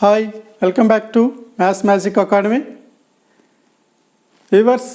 Hi, welcome back to Maths Magic Academy. Viewers,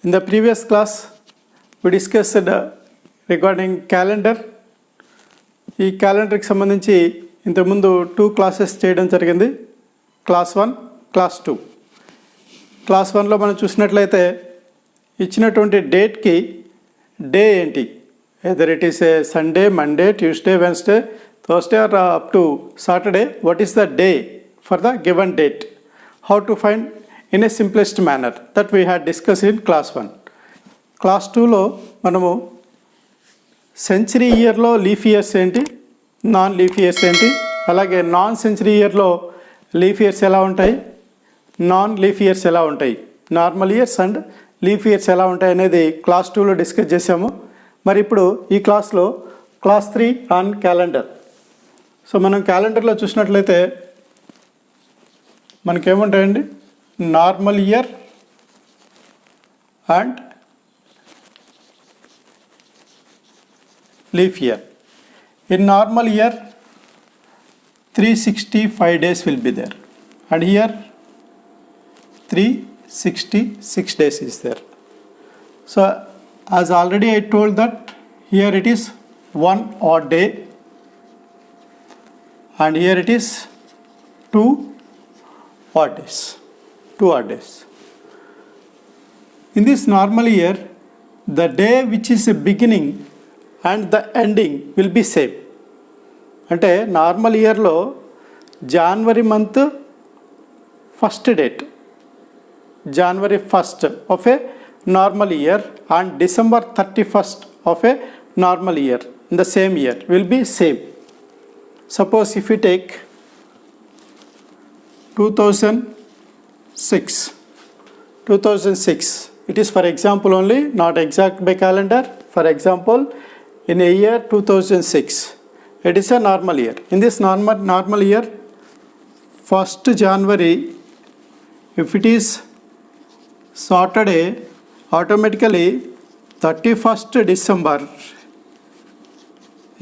in the previous class we discussed regarding calendar. ఈ క్యాలెండర్కి సంబంధించి ఇంతకుముందు 2 classes చేయడం జరిగింది. Class 1, class 2. Class 1లో మనం చూసినట్లయితే ఇచ్చినటువంటి డేట్కి డే ఏంటి, either it is a Sunday, Monday, Tuesday, Wednesday, Thursday or up to Saturday, what is the day for the given date? How to find in a simplest manner that we had discussed in class 1. Class 2లో మనము century ఇయర్లో leaf years ఏంటి, non leaf years ఏంటి, అలాగే non century ఇయర్లో leaf years ఎలా ఉంటాయి, non leaf years ఎలా ఉంటాయి, normal years and leaf years ఎలా ఉంటాయి అనేది క్లాస్ 2లో డిస్కస్ చేసాము. మరి ఇప్పుడు ఈ క్లాస్లో క్లాస్ 3 ఆన్ క్యాలెండర్. సో మనం క్యాలెండర్లో చూసినట్లయితే మనకేముంటాయండి, normal year and leap year. In normal year 365 days will be there, and here 366 days is there. So as already I told that here it is one odd day and here it is 2 odd days. In this normal year, the day which is the beginning and the ending will be same. అంటే normal ఇయర్లో జనవరి month first date, జనవరి 1st of a normal year and December 31st of a normal year in the same year will be same. Suppose if we take 2006, it is for example only, not exact by calendar. For example, in a year 2006, it is a normal year. In this normal year, 1st January, if it is Saturday, automatically 31st December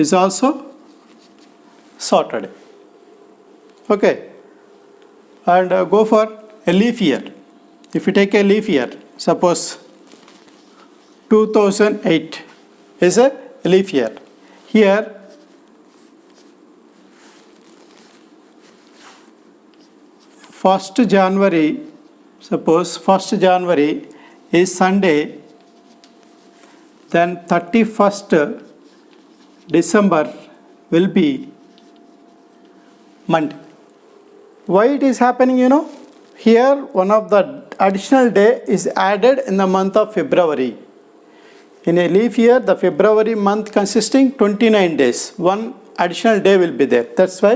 is also Saturday. Okay, and go for a leaf year. If you take a leaf year, suppose 2008 is a leaf year. Here 1st January, suppose 1st January is Sunday, then 31st December will be Monday. Why it is happening, here one of the additional day is added in the month of February. In a leaf year, the February month consisting 29 days, one additional day will be there. That's why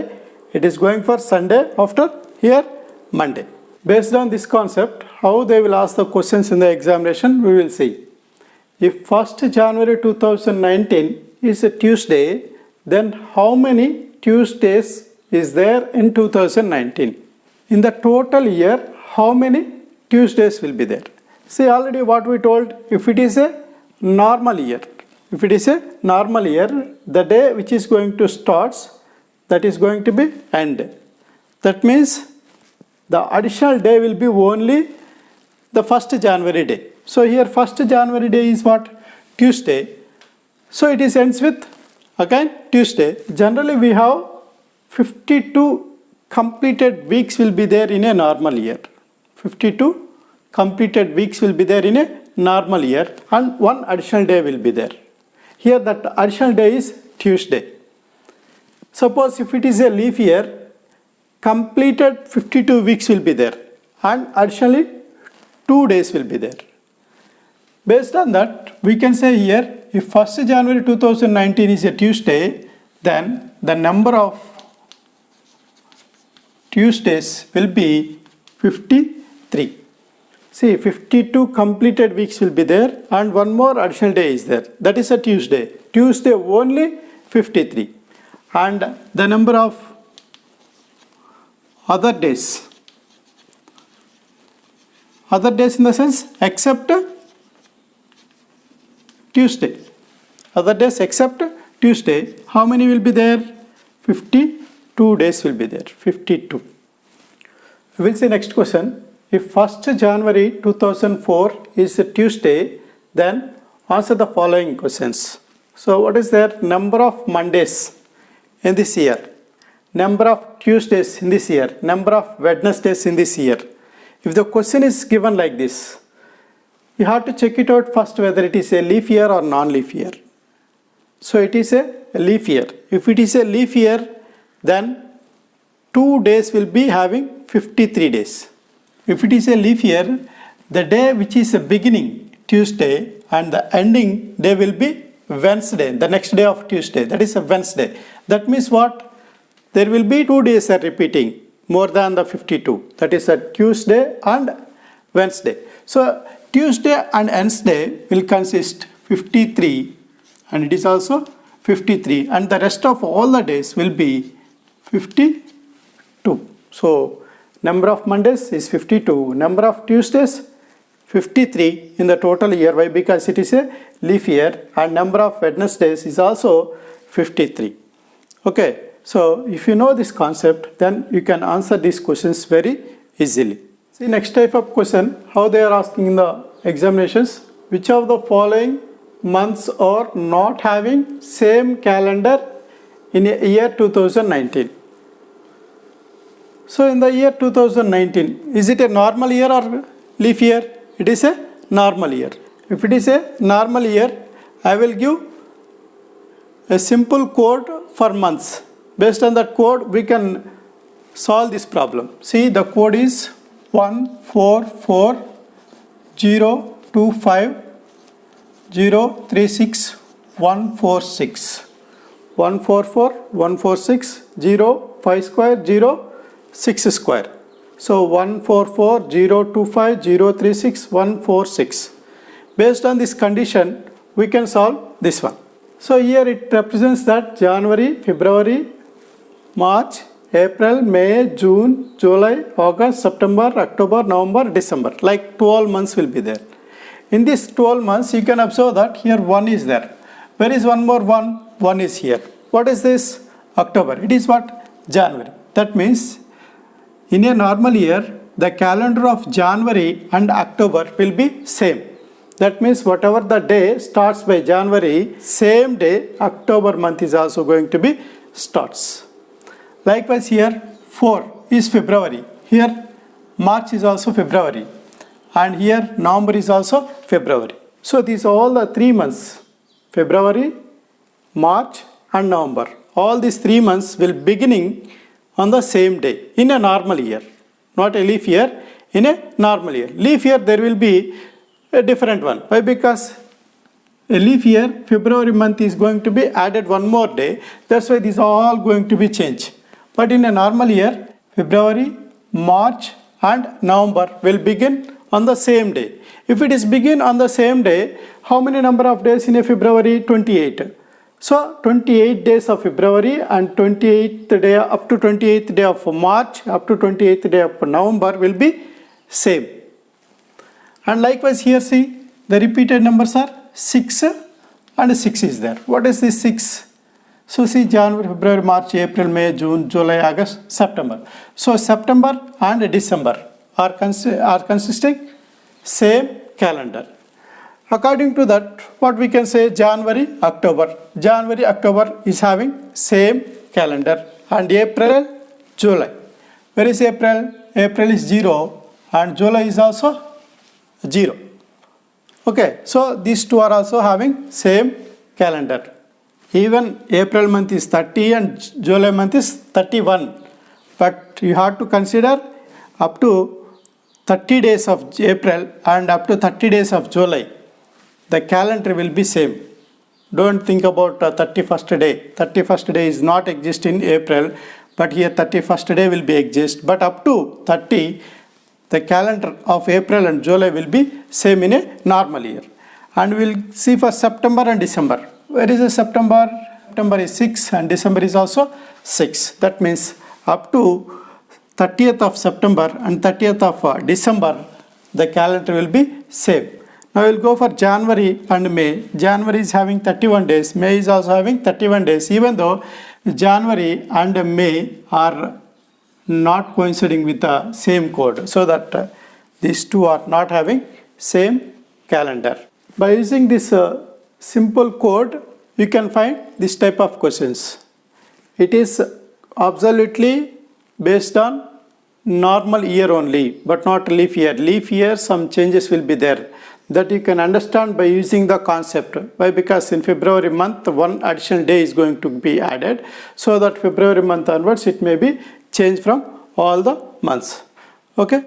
it is going for Sunday after here Monday. Based on this concept, how they will ask the questions in the examination, we will see. If 1st January 2019 is a Tuesday, then how many Tuesdays is there in 2019? In the total year, how many Tuesdays will be there? See, already what we told, if it is a normal year, the day which is going to start, that is going to be end. That means the additional day will be only the 1st January day. So here 1st January day is what? Tuesday. So it is ends with again Tuesday. Generally we have 52 completed weeks will be there in a normal year. 52 completed weeks will be there in a normal year and one additional day will be there. Here that additional day is Tuesday. Suppose if it is a leaf year, completed 52 weeks will be there and additionally 2 days will be there. Based on that, we can say here, if 1st January 2019 is a Tuesday, then the number of Tuesdays will be 53. See, 52 completed weeks will be there and one more additional day is there. That is a Tuesday. Tuesday only 53. And the number of other days in the sense except Tuesday. Other days except Tuesday, how many will be there? 52 2 days will be there, 52. We'll see next question. If 1st January 2004 is a Tuesday, then answer the following questions. So what is their number of Mondays in this year? Number of Tuesdays in this year? Number of Wednesdays in this year? If the question is given like this, you have to check it out first whether it is a leap year or non-leap year. So it is a leap year. If it is a leap year, then 2 days will be having 53 days. If it is a leap year, the day which is a beginning Tuesday and the ending day will be Wednesday, the next day of Tuesday, that is a Wednesday. That means what? There will be 2 days are repeating more than the 52. That is a Tuesday and Wednesday. So Tuesday and Wednesday will consist 53 and it is also 53 and the rest of all the days will be 52. So number of Mondays is 52, number of Tuesdays 53 in the total year. Why? Because it is a leap year, and number of Wednesdays is also 53. Okay, so if you know this concept, then you can answer these questions very easily. See next type of question, how they are asking in the examinations. Which of the following months are not having same calendar in a year 2019? So in the year 2019, is it a normal year or leap year? It is a normal year. If it is a normal year, I will give a simple code for months. Based on that code, we can solve this problem. See, the code is 144025036146146. 1441460 square 06 square. So 144025036146146. Based on this condition, we can solve this one. So here it represents that January, February, March, April, May, June, July, August, September, October, November, December. Like 12 months will be there. In these 12 months, you can observe that here 1 is there. Where is one more 1? 1 is here. What is this? October. It is what? January. That means in a normal year, the calendar of January and October will be same. That means whatever the day starts by January, same day October month is also going to be starts. Likewise here 4 is February. Here March is also February. And here November is also February. So these are all the 3 months. February, March and November. All these 3 months will beginning on the same day in a normal year. Not a leap year, in a normal year. Leap year there will be a different one. Why? Because a leap year, February month is going to be added one more day. That's why these are all going to be changed. But in a normal year, February, March and November will begin on the same day. If it is begin on the same day, how many number of days in a February? 28. So 28 days of February and 28th day up to 28th day of March up to 28th day of November will be same. And likewise here see the repeated numbers are 6 and 6 is there. What is this 6? So see January, February, March, April, May, June, July, August, September. So September and December are consisting same calendar. According to that, what we can say January, October. January, October is having same calendar. And April, July. Where is April? April is 0 and July is also 0. Okay, so these two are also having same calendar. Even April month is 30 and July month is 31. But you have to consider up to 30 days of April and up to 30 days of July. The calendar will be same. Don't think about 31st day. 31st day is not exist in April, but here 31st day will be exist. But up to 30, the calendar of April and July will be same in a normal year. And we'll see for September and December. Where is the September? September is 6 and December is also 6. That means up to 30th of September and 30th of December, the calendar will be same. Now we'll go for January and May. January is having 31 days. May is also having 31 days. Even though January and May are not coinciding with the same code, so that these two are not having same calendar. By using this simple code, you can find this type of questions. It is absolutely based on normal year only, but not leap year. Leap year, some changes will be there that you can understand by using the concept. Why? Because in February month, one additional day is going to be added, so that February month onwards, it may be changed from all the months. Okay.